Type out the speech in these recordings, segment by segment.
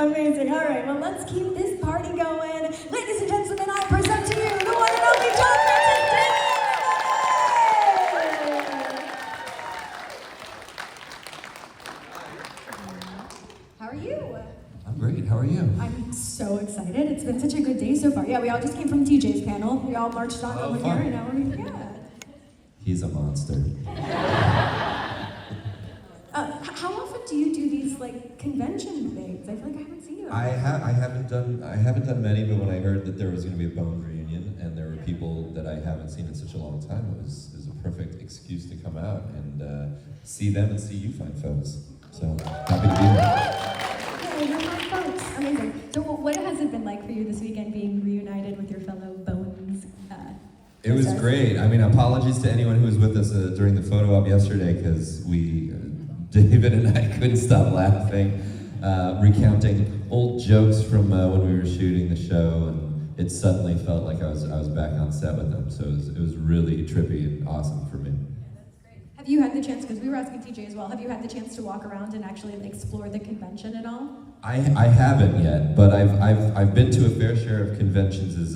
Amazing. All right, well, let's keep this party going. Ladies and gentlemen, I present to you the one and only John Daley! How are you? I'm great. How are you? I'm so excited. It's been such a good day so far. Yeah, we all just came from TJ's panel. We all marched on over here, and now we're yeah. He's a monster. How often do you do these like convention things? I feel like I haven't seen you. I haven't done many, but when I heard that there was going to be a Bones reunion and there were people that I haven't seen in such a long time, it was a perfect excuse to come out and see them and see you fine folks. So happy to be here. Yeah, you're fine folks. Amazing. So what has it been like for you this weekend, being reunited with your fellow Bones? It was great. I mean, apologies to anyone who was with us during the photo op yesterday, because David and I couldn't stop laughing, recounting old jokes from when we were shooting the show, and it suddenly felt like I was back on set with them. So it was really trippy and awesome for me. Have you had the chance, because we were asking TJ as well, have you had the chance to walk around and actually explore the convention at all? I haven't yet, but I've been to a fair share of conventions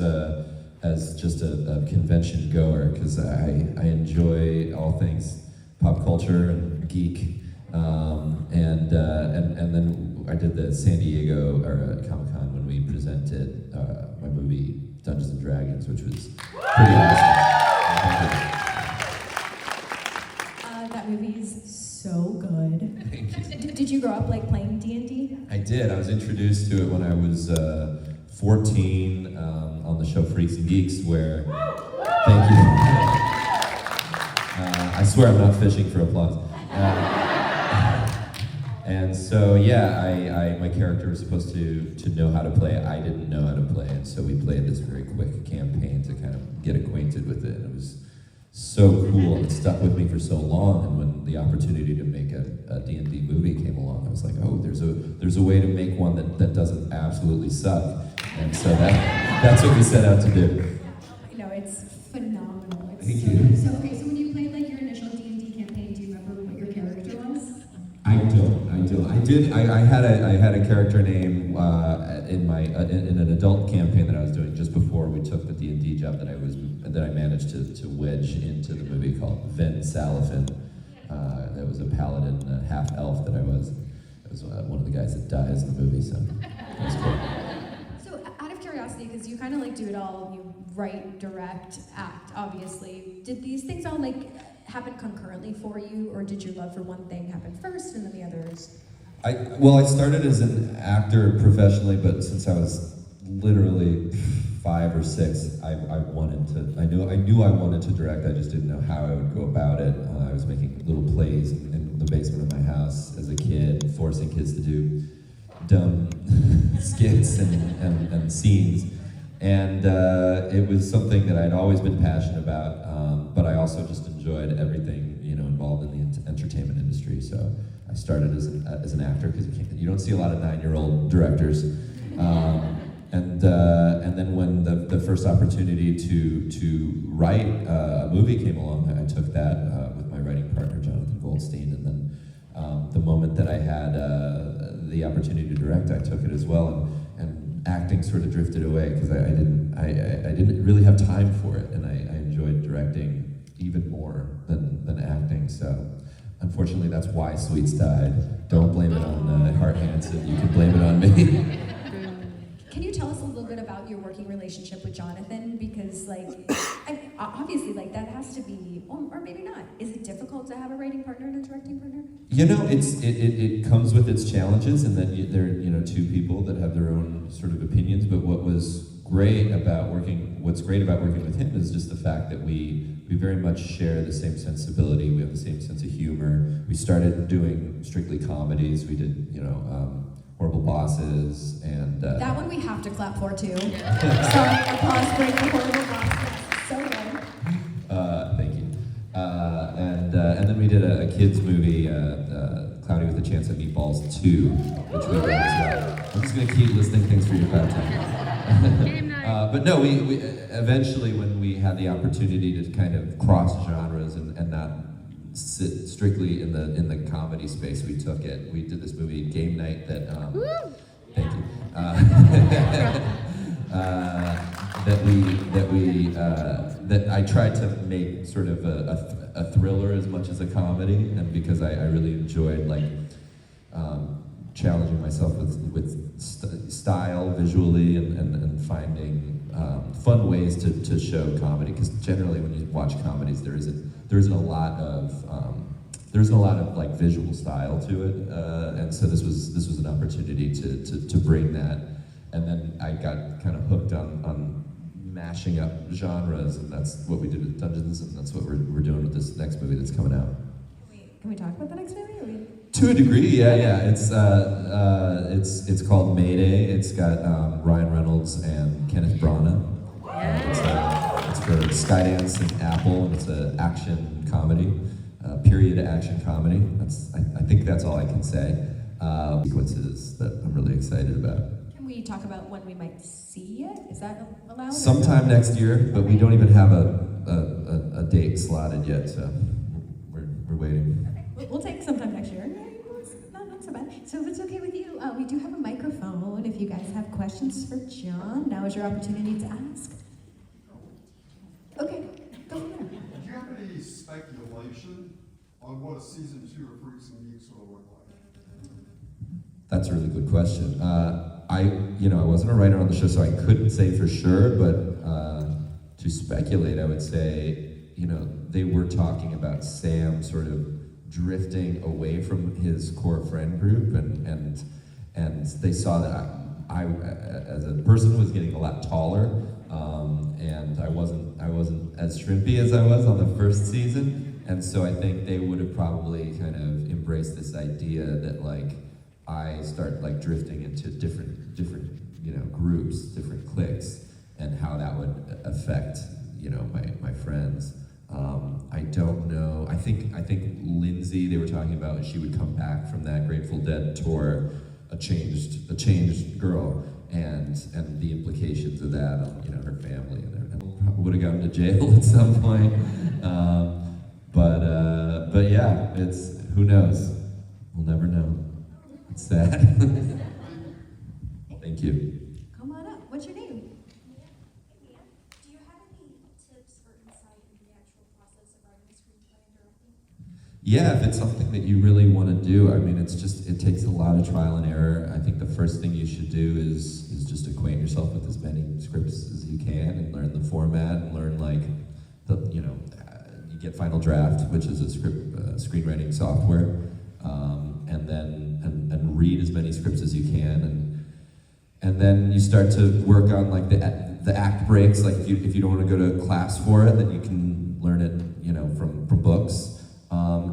as just a convention goer, because I enjoy all things pop culture and geek. And then I did the San Diego Comic-Con when we presented my movie Dungeons and Dragons, which was pretty awesome. That movie is so good. Thank you. Did you grow up like playing D&D? I did. I was introduced to it when I was 14 on the show Freaks and Geeks, where, thank you. I swear I'm not fishing for applause. And so, yeah, my character was supposed to know how to play. I didn't know how to play, and so we played this very quick campaign to kind of get acquainted with it. And it was so cool, and it stuck with me for so long. And when the opportunity to make a D&D movie came along, I was like, oh, there's a way to make one that doesn't absolutely suck. And so that's what we set out to do. No, it's phenomenal. Thank you. So, okay, so when you played like your initial D&D campaign, do you remember what your character was? I don't. I had a character name in an adult campaign that I was doing just before we took the D&D job that I managed to wedge into the movie, called Ven Salafin. That was a paladin, half elf that I was. It was one of the guys that dies in the movie, so that was cool. So out of curiosity, because you kind of like do it all, you write, direct, act, obviously. Did these things all like happen concurrently for you, or did your love for one thing happen first and then the others? I started as an actor professionally, but since I was literally 5 or 6, I knew I wanted to direct. I just didn't know how I would go about it. I was making little plays in the basement of my house as a kid, forcing kids to do dumb skits and scenes. And it was something that I'd always been passionate about, but I also just enjoyed everything involved in the entertainment industry. So I started as an actor, because you don't see a lot of 9-year-old directors. And then when the first opportunity to write a movie came along, I took that with my writing partner Jonathan Goldstein. And then the moment that I had the opportunity to direct, I took it as well. And acting sort of drifted away, because I didn't really have time for it, and I enjoyed directing even more than acting. So unfortunately, that's why Sweets died. Don't blame it on Hart Hanson. You can blame it on me. Can you tell us a little bit about your working relationship with Jonathan? Because obviously that has to be, or maybe not. Is it difficult to have a writing partner and a directing partner? It comes with its challenges, and then there are two people that have their own sort of opinions. But what's great about working with him is just the fact that we very much share the same sensibility. We have the same sense of humor. We started doing strictly comedies. We did Horrible Bosses, and that one we have to clap for too. Sorry, applause break for Horrible Bosses. So good. Thank you. And then we did a kids movie, Cloudy with a Chance at Meatballs 2, which we wrote as well. I'm just gonna keep listing things for you about time. But no, we eventually, when we had the opportunity to kind of cross genres and not sit strictly in the comedy space, we took it. We did this movie Game Night that thank you. that I tried to make sort of a thriller as much as a comedy, and because I really enjoyed like challenging myself with style visually and finding fun ways to show comedy, because generally when you watch comedies there isn't a lot of like visual style to it, and so this was an opportunity to bring that. And then I got kind of hooked on mashing up genres, and that's what we did with Dungeons, and that's what we're doing with this next movie that's coming out. Can we talk about the next movie? To a degree, yeah. It's called Mayday. It's got Ryan Reynolds and Kenneth Branagh. It's for Skydance and Apple, and it's an action comedy, period action comedy. I think that's all I can say. Sequences that I'm really excited about. Can we talk about when we might see it? Is that allowed? Sometime next year, but we don't even have a date slotted yet, so we're waiting. Okay. We'll take sometime next year. Not so bad. So if it's okay with you, we do have a microphone. If you guys have questions for John, now is your opportunity to ask. Okay, go from there. Do you have any speculation on what a season 2 of Freaks and Geeks will look like? That's a really good question. I wasn't a writer on the show, so I couldn't say for sure, but to speculate, I would say, they were talking about Sam sort of drifting away from his core friend group, and they saw that I as a person was getting a lot taller, and I wasn't as shrimpy as I was on the first season, and so I think they would have probably kind of embraced this idea that like I start like drifting into different groups, different cliques, and how that would affect my friends. I don't know. I think Lindsay, they were talking about she would come back from that Grateful Dead tour a changed girl, and the implications of that on her family, and probably would have gone to jail at some point. But yeah, it's who knows. We'll never know. It's sad. Thank you. Come on up. What's your name? Do you have any tips or insight into the actual process of writing a screenplay and directing? Yeah, if it's something that you really want to do, I mean, it takes a lot of trial and error. I think the first thing you should do is just acquaint yourself with as many scripts as you can and learn the format and learn you get Final Draft, which is a screenwriting software, and then read as many scripts as you can, and then you start to work on like the act breaks. Like if you don't want to go to class for it, then you can learn it from books.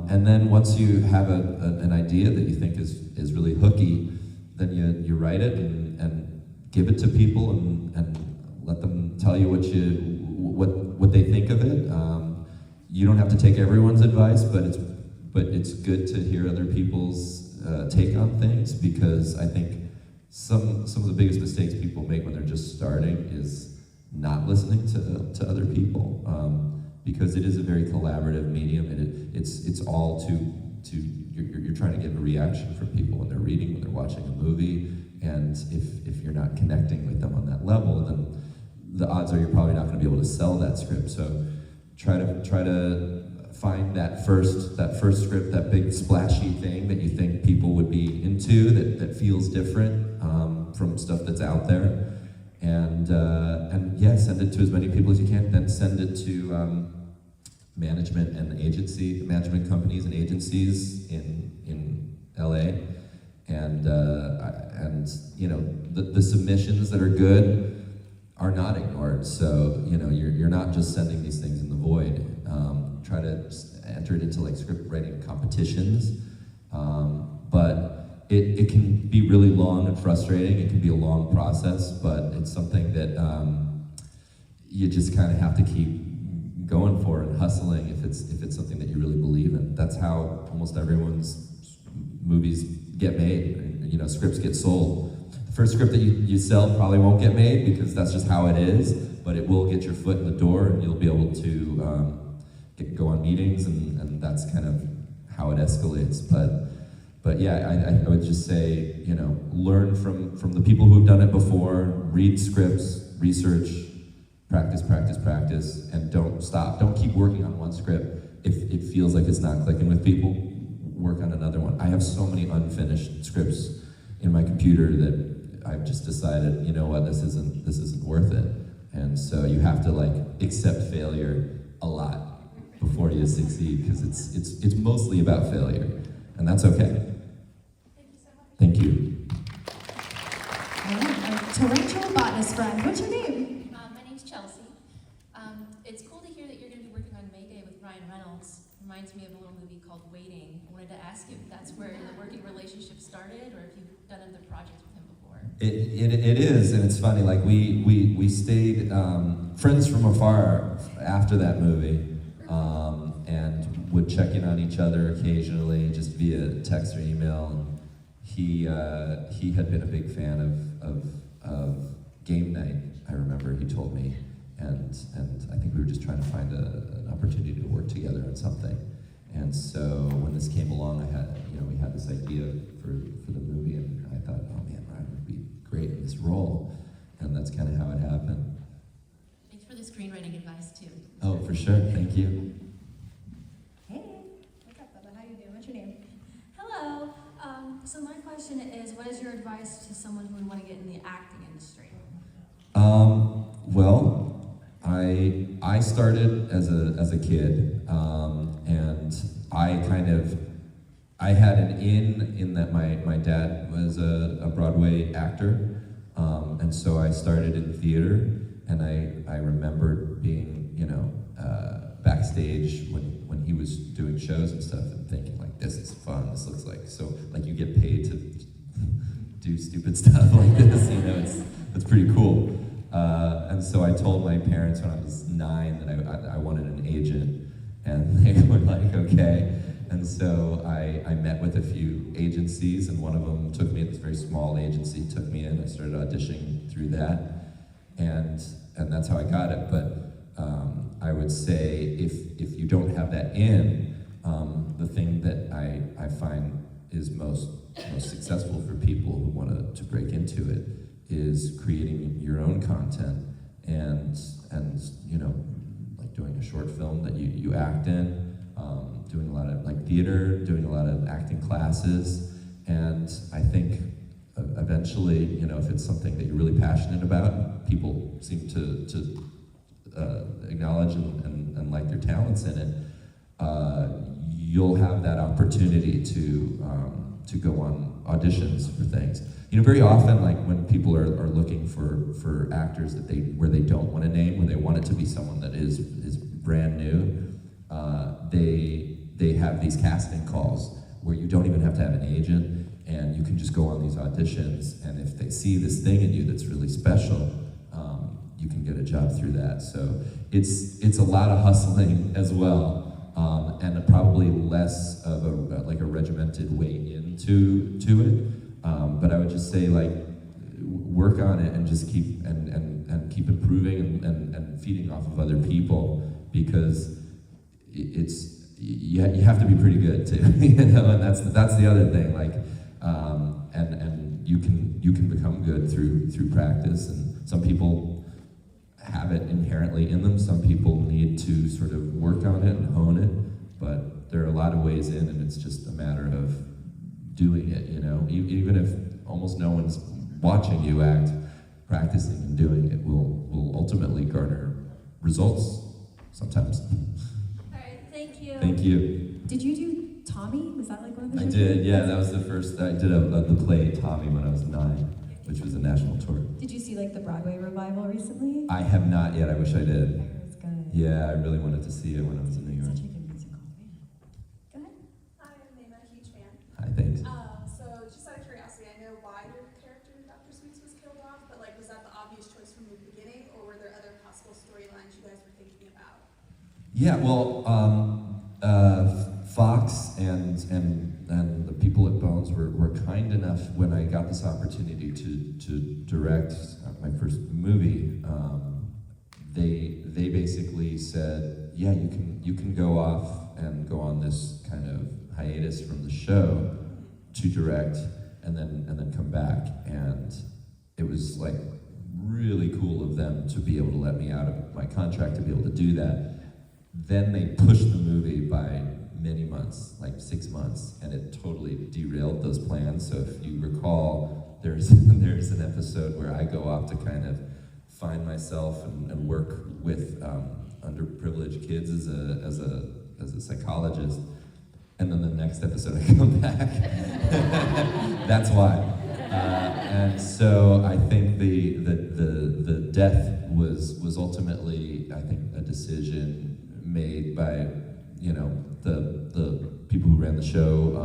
And then once you have an idea that you think is really hooky, then you write it and give it to people and let them tell you what they think of it. You don't have to take everyone's advice, but it's good to hear other people's take on things, because I think some of the biggest mistakes people make when they're just starting is not listening to other people, because it is a very collaborative medium, and it's all you're trying to get a reaction from people when they're reading, when they're watching a movie, and if you're not connecting with them on that level, then the odds are you're probably not going to be able to sell that script. So try to find that first script, that big splashy thing that you think people would be into, that feels different from stuff that's out there, and send it to as many people as you can. Then send it to management companies and agencies in LA, and the submissions that are good are not ignored. So you're not just sending these things in the void. Try to enter it into like script writing competitions, but it can be really long and frustrating. It can be a long process, but it's something that you just kind of have to keep going for and hustling if it's something that you really believe in. That's how almost everyone's movies get made. Scripts get sold. The first script that you sell probably won't get made, because that's just how it is, but it will get your foot in the door, and you'll be able to go on meetings, and that's kind of how it escalates. But yeah, I would just say, learn from the people who've done it before, read scripts, research, practice, practice, practice, and don't stop. Don't keep working on one script. If it feels like it's not clicking with people, work on another one. I have so many unfinished scripts in my computer that I've just decided, you know what, this isn't worth it. And so you have to accept failure a lot before you succeed, because it's mostly about failure, and that's okay. Thank you so much. Thank you. All right, our torrential botanist friend. What's your name? My name's Chelsea. It's cool to hear that you're going to be working on May Day with Ryan Reynolds. Reminds me of a little movie called Waiting. I wanted to ask if that's where the working relationship started, or if you've done other projects with him before. It is, and it's funny. We stayed friends from afar after that movie, and would check in on each other occasionally, just via text or email. And he had been a big fan of Game Night. I remember he told me, and I think we were just trying to find an opportunity to work together on something. And so when this came along, we had this idea for the movie, and I thought, oh man, Ryan would be great in this role, and that's kind of how it happened. Thanks for the screenwriting advice, too. Oh, for sure. Thank you. Hey, what's up, Bubba? How you doing? What's your name? Hello. So my question is, what is your advice to someone who would want to get in the acting industry? Well, I started as a kid, and I had an in that my dad was a Broadway actor, and so I started in theater, and I remembered being backstage when he was doing shows and stuff, and thinking this is fun. This looks like you get paid to do stupid stuff like this. It's pretty cool. And so I told my parents when I was 9 that I wanted an agent, and they were like, okay. And so I met with a few agencies, and one of them took me, this very small agency, took me in. I started auditioning through that, and that's how I got it. But I would say if you don't have that the thing that I find is most successful for people who want to break into it is creating your own content, and doing a short film that you act in, doing a lot of theater, doing a lot of acting classes, and I think eventually, if it's something that you're really passionate about, people seem to acknowledge and like your talents in it, you'll have that opportunity to go on auditions for things. Very often, when people are looking for actors where they don't want a name, when they want it to be someone that is brand new, they have these casting calls where you don't even have to have an agent, and you can just go on these auditions, and if they see this thing in you that's really special, you can get a job through that. So it's a lot of hustling as well. And probably less of a regimented way into it. But I would just say work on it and just keep keep improving and feeding off of other people, because you have to be pretty good too, and that's the other thing. And you can become good through practice, and some people have it inherently in them. Some people need to sort of work on it and hone it, but there are a lot of ways in, and it's just a matter of doing it, even if almost no one's watching you act, practicing and doing it will ultimately garner results sometimes. All right, thank you. Thank you. Did you do Tommy? Was that one of the I shows? did, yeah, that was the first, I did the play Tommy when I was 9, which was a national tour. Did you see the Broadway revival recently? I have not yet, I wish I I did. heard it's good. Yeah, I really wanted to see it when I was in New York. Such a good musical. Go ahead. Hi, I'm Nima, a huge fan. Hi, thanks. So just out of curiosity, I know why your character in Dr. Sweets was killed off, but was that the obvious choice from the beginning, or were there other possible storylines you guys were thinking about? Yeah, well, Fox and the people at Bones were kind enough when I got this opportunity to direct my first movie. They basically said, yeah, you can go off and go on this kind of hiatus from the show to direct and then come back, and it was like really cool of them to be able to let me out of my contract to be able to do that. Then they pushed the movie by many months, like 6 months, and it totally derailed those plans. So if you recall, there's an episode where I go off to kind of find myself and work with underprivileged kids as a psychologist, and then the next episode I come back. That's why. And so I think the death was ultimately, I think, a decision made by, you know, the people who ran the show,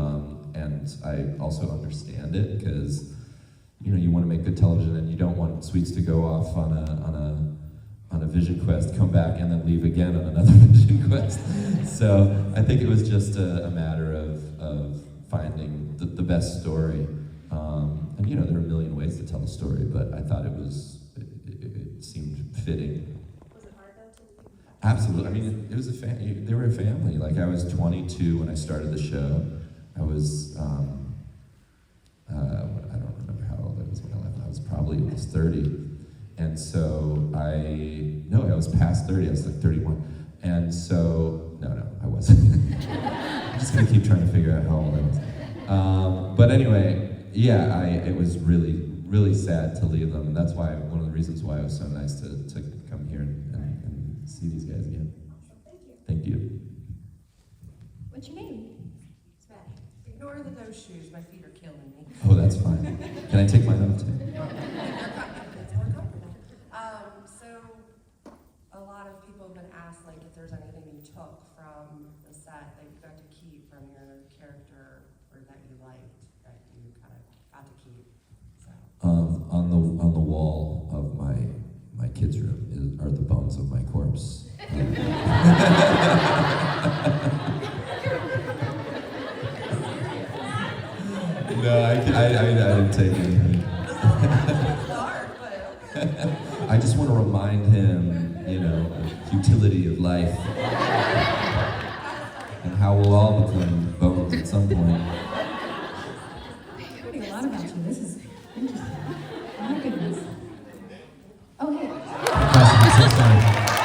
and I also understand it because, you know, you want to make good television and you don't want Sweets to go off on a vision quest, come back and then leave again on another vision quest. So I think it was just a matter of finding the best story. And you know, there are a million ways to tell a story, but I thought it seemed fitting. Was it hard though to? Absolutely. I mean, it was they were a family. Like, I was 22 when I started the show. I was, I don't remember how old I was when I left. I was probably almost 30. And so I was past 30. I was like 31. And so, no, I wasn't. I'm just gonna keep trying to figure out how old I was. But anyway, yeah, it was really, really sad to leave them. And that's why, one of the reasons why it was so nice to come here and see these guys again. Thank you. What's your name? It's Maddie. Ignore the no shoes, my feet are killing me. Oh, that's fine. Can I take mine off too? It's more comfortable. So, a lot of people have been asked, like, if there's anything you took from the set that you got to keep from your character, or that you liked, that you kind of got to keep. So. On the wall of my kids' room are the bones of my corpse. No, I didn't take anything. I just want to remind him, you know, the futility of life and how we'll all become bones at some point. Learning a lot about you. This is interesting. My goodness. Oh, hey. I'm so sorry.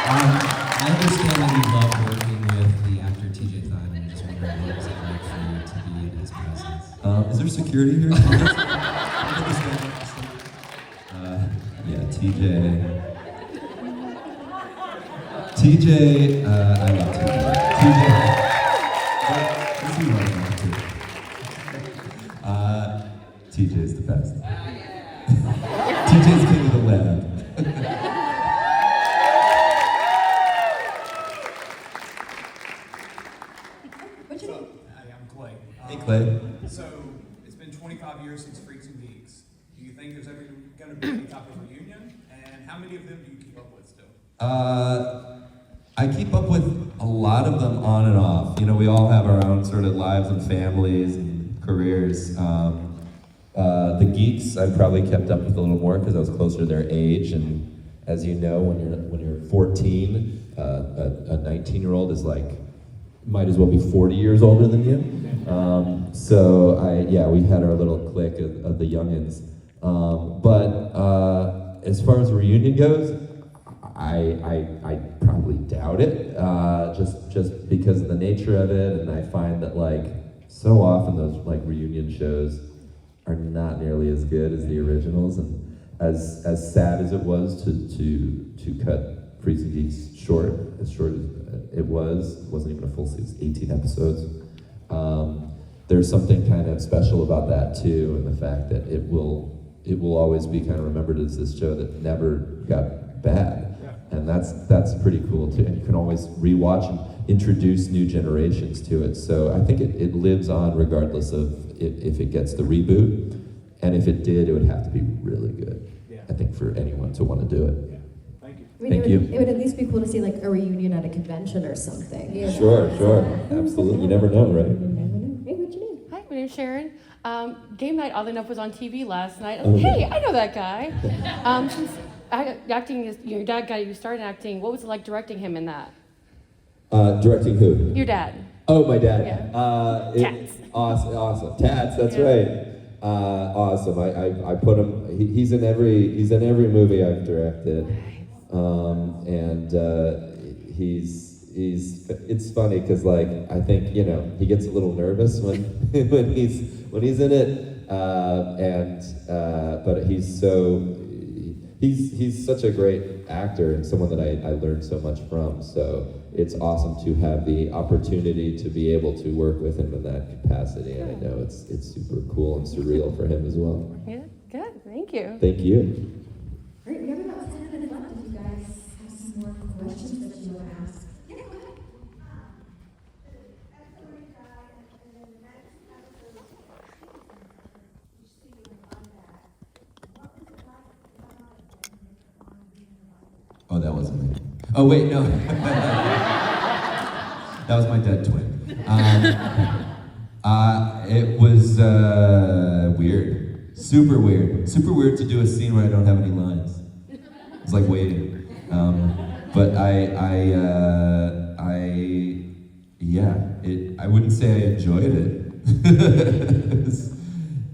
I understand that you love working with the actor TJ Thine, and I just wondering what it was like for you to be in his presence. Is there security here? Yeah, TJ. I love TJ. Let's see what I want to. TJ's the best. TJ's king of the web. What's your name? Hi, I'm Clay. Hey, Clay. So, it's been 25 years since Freaks and Geeks. Do you think there's ever going to be any type of reunion? And how many of them do you keep up with still? I keep up with a lot of them on and off. You know, we all have our own sort of lives and families and careers. The Geeks, I've probably kept up with a little more because I was closer to their age. And as you know, when you're 14, a 19-year-old is like, might as well be 40 years older than you. So we had our little clique of the youngins. But as far as a reunion goes, I probably doubt it, just because of the nature of it, and I find that, like, so often those, like, reunion shows are not nearly as good as the originals, and as sad as it was to cut Freaks and Geeks short as it wasn't even a full season, 18 episodes. There's something kind of special about that too, and the fact that it will always be kind of remembered as this show that never got bad. And that's pretty cool too. And you can always rewatch and introduce new generations to it. So I think it lives on regardless of if it gets the reboot. And if it did, it would have to be really good. Yeah. I think for anyone to want to do it. Yeah. Thank you. I mean, Thank it would at least be cool to see like a reunion at a convention or something. Sure, absolutely. You never know, right? You never know. Hey, what's your name? Hi, my name's Sharon. Game night, oddly enough, was on TV last night. Oh. Hey, I know that guy. Since acting is your dad got you started acting, what was it like directing him in that? Directing who? Your dad. Oh, my dad. Yeah. Tats. Awesome. Tats, that's Yeah. right. Awesome. I put him. He's in every movie I've directed, and it's funny because like I think he gets a little nervous when when he's in it, but he's such a great actor and someone that I learned so much from. So it's awesome to have the opportunity to be able to work with him in that capacity, and I know it's super cool and surreal for him as well. Yeah, good. Thank you. Thank you. Great, we have about 10 minutes left if you guys have some more questions that you want to ask. Yeah, go ahead. Oh, that wasn't me. Oh, wait, no. That was my dead twin. It was weird. Super weird. Super weird to do a scene where I don't have any lines. It's like waiting. But I wouldn't say I enjoyed it.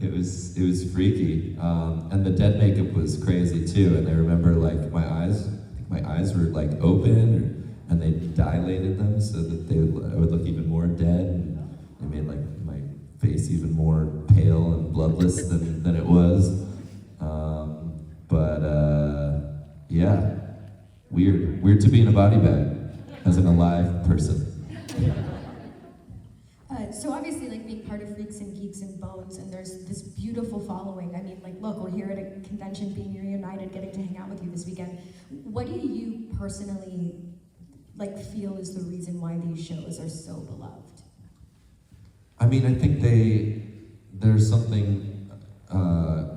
It was freaky. And the dead makeup was crazy too. And I remember like my eyes were like open, and they dilated them so that I would look even more dead. And they made like my face even more pale and bloodless than it was. Yeah, weird to be in a body bag as an alive person. So obviously, like being part of Freaks and Geeks and Bones, and there's this beautiful following. I mean, like, look, we're here at a convention, being reunited, getting to hang out with you this weekend. What do you personally like feel is the reason why these shows are so beloved? I mean, I think there's something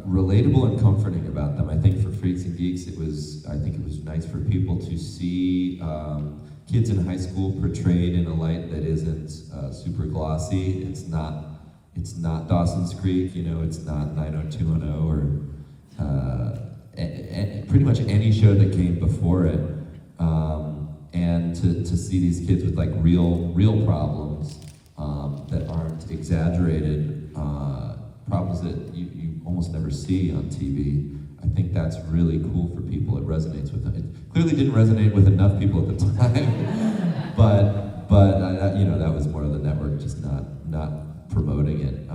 relatable and comforting about them. I think for Freaks and Geeks, it was nice for people to see kids in high school portrayed in a light that isn't super glossy. It's not Dawson's Creek, it's not 90210 or pretty much any show that came before it. And to see these kids with like real problems that aren't exaggerated, problems that you almost never see on TV. I think that's really cool for people. It resonates with them. It clearly didn't resonate with enough people at the time, but that was more of the network just not promoting it.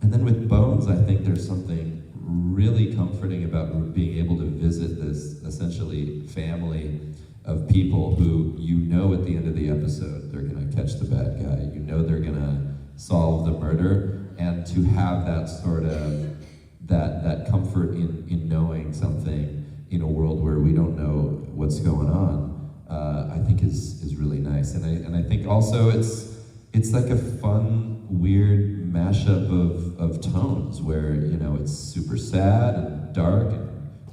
And then with Bones, I think there's something really comforting about being able to visit this essentially family of people who at the end of the episode they're gonna catch the bad guy. They're gonna solve the murder, and to have that sort of that comfort in knowing something in a world where we don't know what's going on, I think is really nice. And I think also it's like a fun, weird mashup of tones where it's super sad and dark and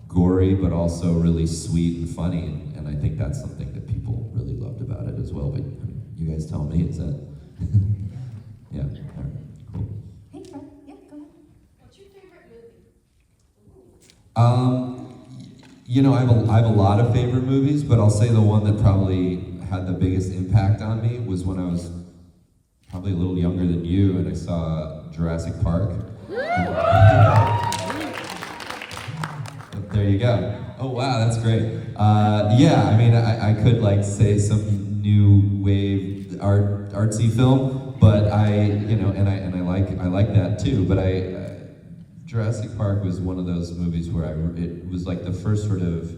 gory, but also really sweet and funny. And I think that's something that people really loved about it as well. But you guys tell me, is that? Yeah. All right. Cool. Hey, Fred. Yeah, go ahead. What's your favorite movie? I have a lot of favorite movies, but I'll say the one that probably had the biggest impact on me was when I was probably a little younger than you, and I saw Jurassic Park. There you go. Oh wow, that's great. I could like say some new wave artsy film, but I like that too. But Jurassic Park was one of those movies where it was like the first sort of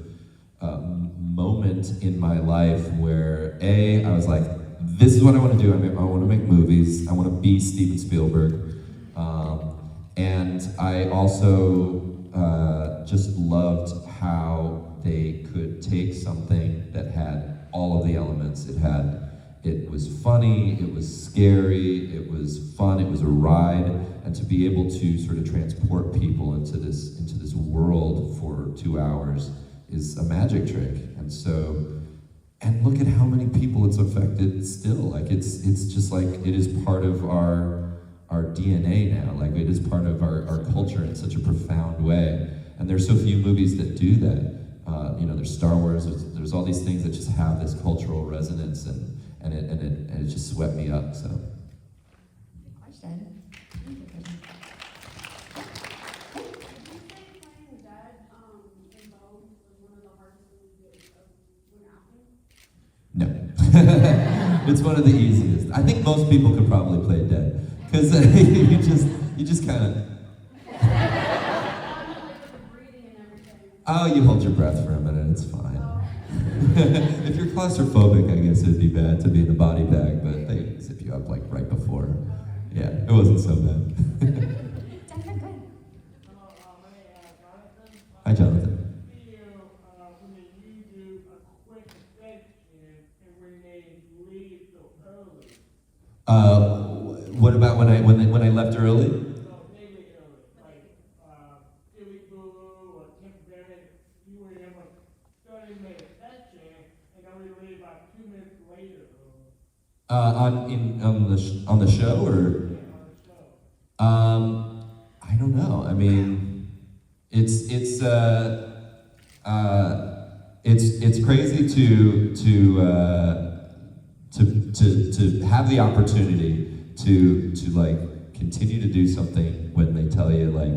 moment in my life where I was like, this is what I want to do. I want to make movies. I want to be Steven Spielberg. And I also just loved how they could take something that had all of the elements. It was funny, it was scary, it was fun, it was a ride, and to be able to sort of transport people into this world for 2 hours is a magic trick. And look at how many people it's affected still. Like it's just like it is part of our DNA now. Like it is part of our culture in such a profound way. And there's so few movies that do that. There's Star Wars. There's all these things that just have this cultural resonance, and and it just swept me up. So. Good question. No. It's one of the easiest. I think most people could probably play dead. Because you just kind of... Oh, you hold your breath for a minute, it's fine. If you're claustrophobic, I guess it'd be bad to be in the body bag, but they zip you up like right before. Yeah, it wasn't so bad. Hi, Jonathan. What about when I left early? On the show or? I don't know. I mean, it's crazy to have the opportunity to like continue to do something when they tell you like,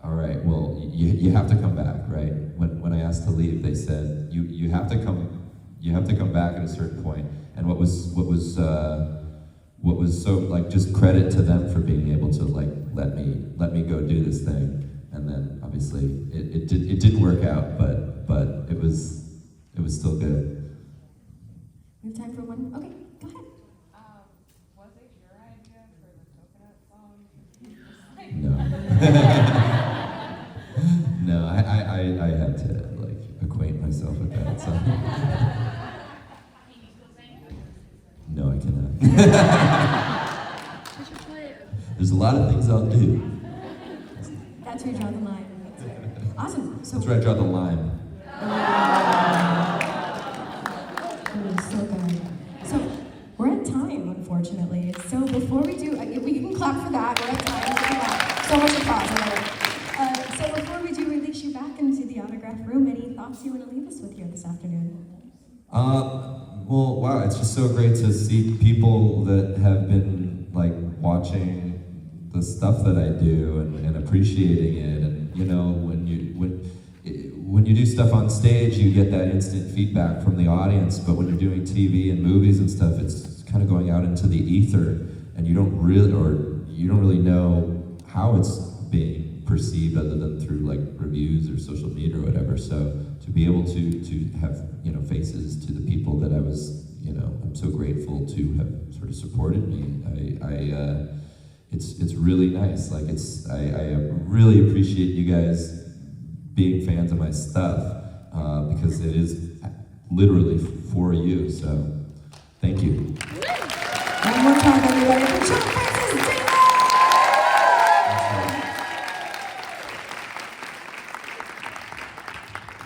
all right, well you have to come back, right? When I asked to leave, they said you have to come back at a certain point. And what was so like just credit to them for being able to like let me go do this thing. And then obviously it didn't work out, but it was still good. We have time for one. Okay, go ahead. Was it your idea for the coconut song? No. No, I had to like acquaint myself with that. So. No, I cannot. There's a lot of things I'll do. That's where you draw the line. That's right. Awesome. So that's where I draw the line. So good. So we're at time, unfortunately. So before we do, we can clap for that. We're at time. So much applause. I love it. So before we do release you back into the autograph room, any thoughts you want to leave us with here this afternoon? Well, wow, it's just so great to see people that have been like watching the stuff that I do and appreciating it. And you know, when you do stuff on stage, you get that instant feedback from the audience. But when you're doing TV and movies and stuff, it's kind of going out into the ether, and you don't really know how it's being perceived other than through like reviews or social media or whatever. So to be able to have, you know, faces to the people that I was, you know, I'm so grateful to have sort of supported me. It's really nice. Like I really appreciate you guys being fans of my stuff because it is literally for you. So thank you. One more time.